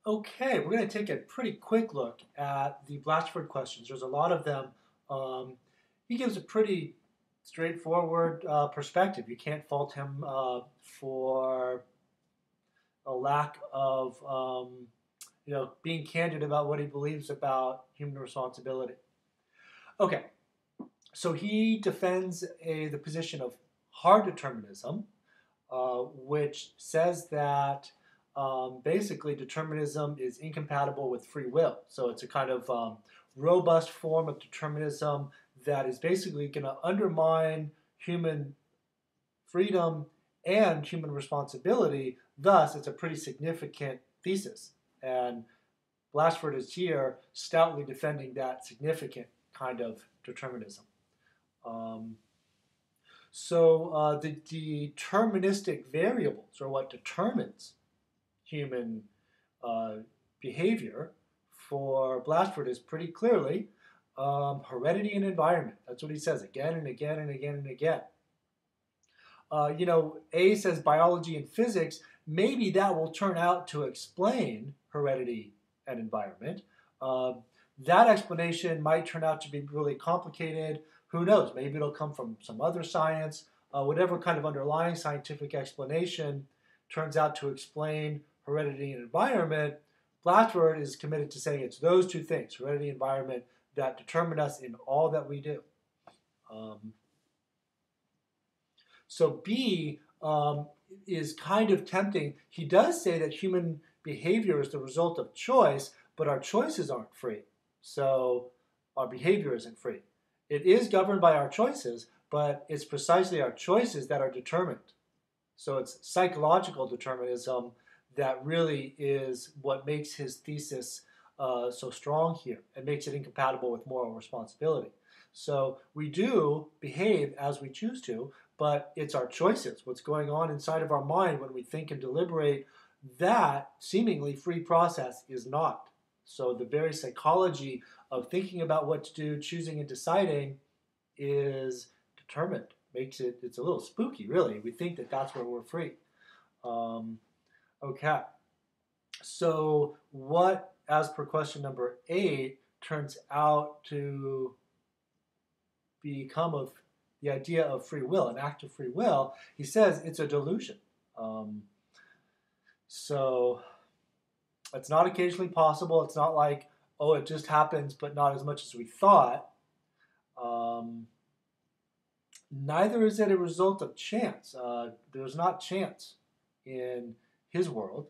Okay, we're going to take a pretty quick look at the Blatchford questions. There's a lot of them. He gives a pretty straightforward perspective. You can't fault him for a lack of, being candid about what he believes about human responsibility. Okay, so he defends the position of hard determinism, which says that basically determinism is incompatible with free will. So it's a kind of robust form of determinism that is basically going to undermine human freedom and human responsibility. Thus, it's a pretty significant thesis. And Blatchford is here stoutly defending that significant kind of determinism. The deterministic variables are what determines human behavior for Blatchford is pretty clearly heredity and environment. That's what he says again and again and again and again. A says biology and physics. Maybe that will turn out to explain heredity and environment. That explanation might turn out to be really complicated. Who knows? Maybe it'll come from some other science. Whatever kind of underlying scientific explanation turns out to explain heredity and environment, Blatchford is committed to saying it's those two things, heredity and environment, that determine us in all that we do. So B is kind of tempting. He does say that human behavior is the result of choice, but our choices aren't free. So our behavior isn't free. It is governed by our choices, but it's precisely our choices that are determined. So it's psychological determinism that really is what makes his thesis so strong here and makes it incompatible with moral responsibility. So we do behave as we choose to, but it's our choices, what's going on inside of our mind when we think and deliberate. That seemingly free process is not. So the very psychology of thinking about what to do, choosing and deciding is determined. It's a little spooky, really. We think that that's where we're free. Okay. So what, as per question number 8, turns out to become of the idea of free will, an act of free will? He says it's a delusion. So it's not occasionally possible. It's not like, oh, it just happens, but not as much as we thought. Neither is it a result of chance. There's not chance in his world.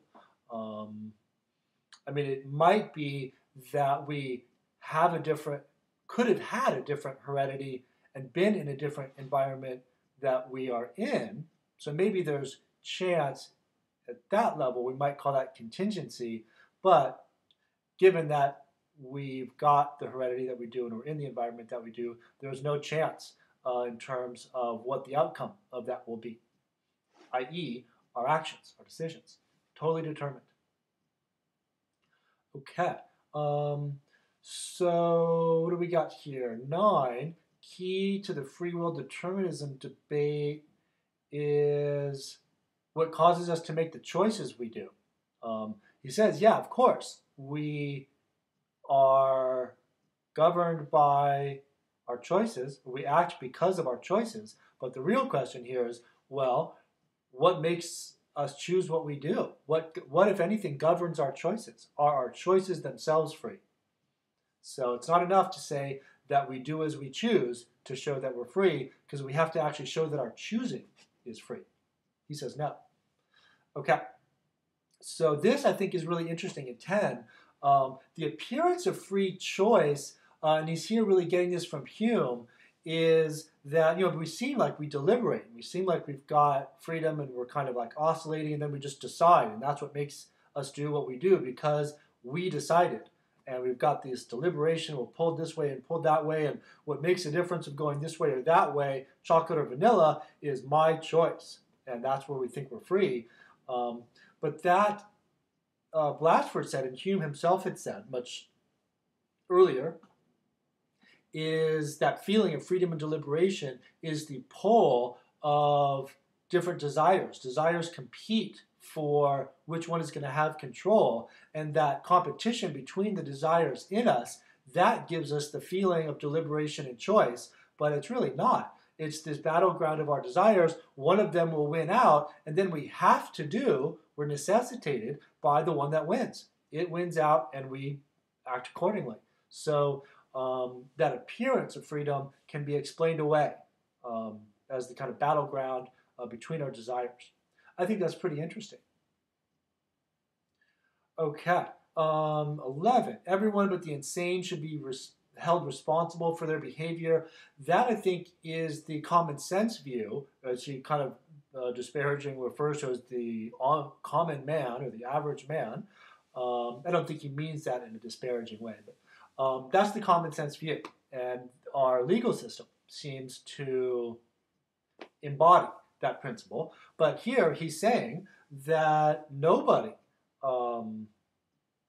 It might be that we could have had a different heredity and been in a different environment that we are in. So maybe there's chance at that level. We might call that contingency. But given that we've got the heredity that we do and we're in the environment that we do, there's no chance in terms of what the outcome of that will be, i.e. our actions, our decisions. Totally determined. Okay. So what do we got here? 9, key to the free will determinism debate is what causes us to make the choices we do. He says, yeah, of course, we are governed by our choices. We act because of our choices. But the real question here is, well, what makes us choose what we do? What, if anything, governs our choices? Are our choices themselves free? So it's not enough to say that we do as we choose to show that we're free, because we have to actually show that our choosing is free. He says no. Okay. So this, I think, is really interesting in 10. The appearance of free choice, and he's here really getting this from Hume, is that, we seem like we deliberate. We seem like we've got freedom and we're kind of like oscillating, and then we just decide. And that's what makes us do what we do, because we decided. And we've got this deliberation, we're pulled this way and pulled that way, and what makes the difference of going this way or that way, chocolate or vanilla, is my choice. And that's where we think we're free. But that Blatchford said, and Hume himself had said much earlier, is that feeling of freedom and deliberation is the pole of different desires. Desires compete for which one is going to have control, and that competition between the desires in us, that gives us the feeling of deliberation and choice, but it's really not. It's this battleground of our desires. One of them will win out, and then we're necessitated by the one that wins. It wins out, and we act accordingly. So that appearance of freedom can be explained away as the kind of battleground between our desires. I think that's pretty interesting. Okay. 11. Everyone but the insane should be held responsible for their behavior. That, I think, is the common sense view. She kind of disparaging refers to as the common man or the average man. I don't think he means that in a disparaging way, but that's the common sense view. And our legal system seems to embody that principle. But here he's saying that nobody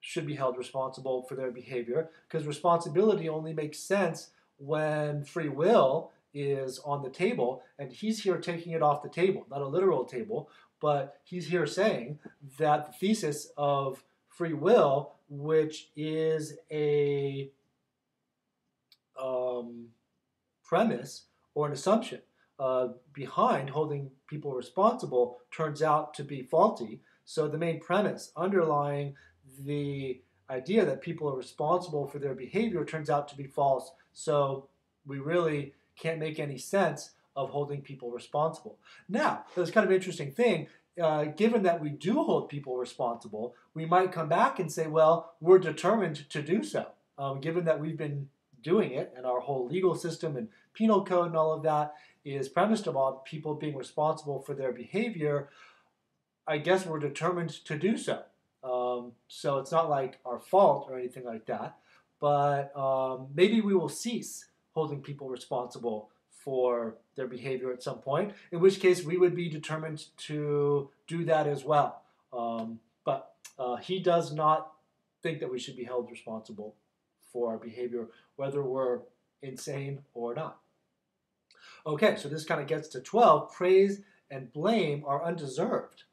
should be held responsible for their behavior, because responsibility only makes sense when free will is on the table, and he's here taking it off the table, not a literal table, but he's here saying that the thesis of free will, which is a premise or an assumption behind holding people responsible, turns out to be faulty. So the main premise underlying the idea that people are responsible for their behavior turns out to be false. So we really can't make any sense of holding people responsible. Now, that's kind of an interesting thing. Given that we do hold people responsible, we might come back and say, well, we're determined to do so. Given that we've been doing it, and our whole legal system and penal code and all of that is premised upon people being responsible for their behavior, I guess we're determined to do so. So it's not like our fault or anything like that, but maybe we will cease holding people responsible for their behavior at some point, in which case we would be determined to do that as well. But he does not think that we should be held responsible for our behavior, whether we're insane or not. Okay, so this kind of gets to 12. Praise and blame are undeserved.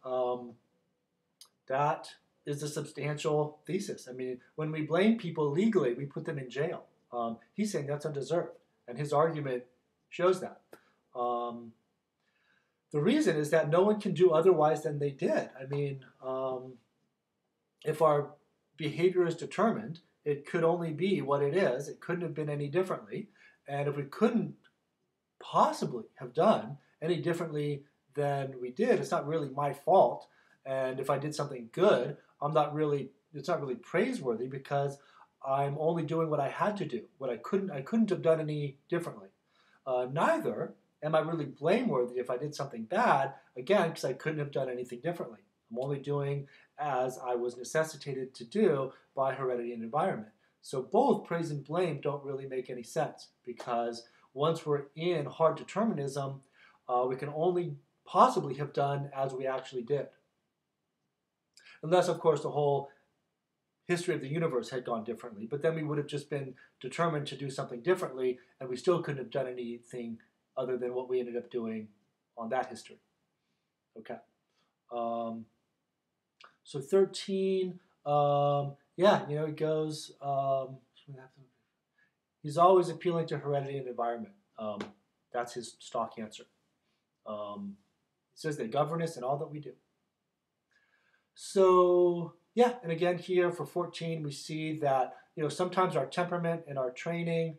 That is a substantial thesis. I mean, when we blame people legally, we put them in jail. He's saying that's undeserved, and his argument shows that. The reason is that no one can do otherwise than they did. I mean, if our behavior is determined, it could only be what it is. It couldn't have been any differently. And if we couldn't possibly have done any differently than we did, it's not really my fault. And if I did something good, it's not really praiseworthy, because I'm only doing what I had to do. What I couldn't have done any differently. Neither am I really blameworthy if I did something bad, again, because I couldn't have done anything differently. I'm only doing as I was necessitated to do by heredity and environment. So both praise and blame don't really make any sense, because once we're in hard determinism, we can only possibly have done as we actually did. Unless, of course, the whole history of the universe had gone differently. But then we would have just been determined to do something differently, and we still couldn't have done anything other than what we ended up doing on that history. Okay. So 13, it goes, he's always appealing to heredity and environment. That's his stock answer. He says they govern us in all that we do. So, and again here for 14, we see that, sometimes our temperament and our training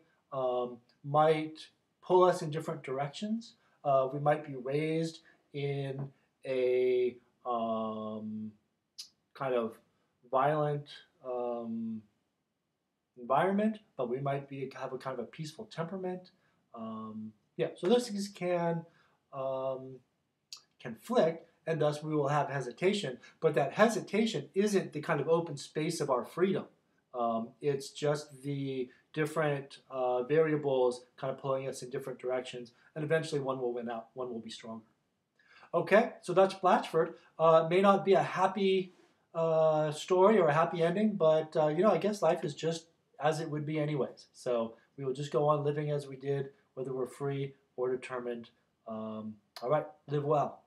might pull us in different directions. We might be raised in a kind of violent environment, but we might have a kind of a peaceful temperament. So those things can conflict, and thus we will have hesitation. But that hesitation isn't the kind of open space of our freedom. It's just the different variables kind of pulling us in different directions, and eventually one will win out, one will be stronger. Okay, so that's Blatchford. It may not be a happy story or a happy ending, but I guess life is just as it would be anyways. So we will just go on living as we did, whether we're free or determined. All right, live well.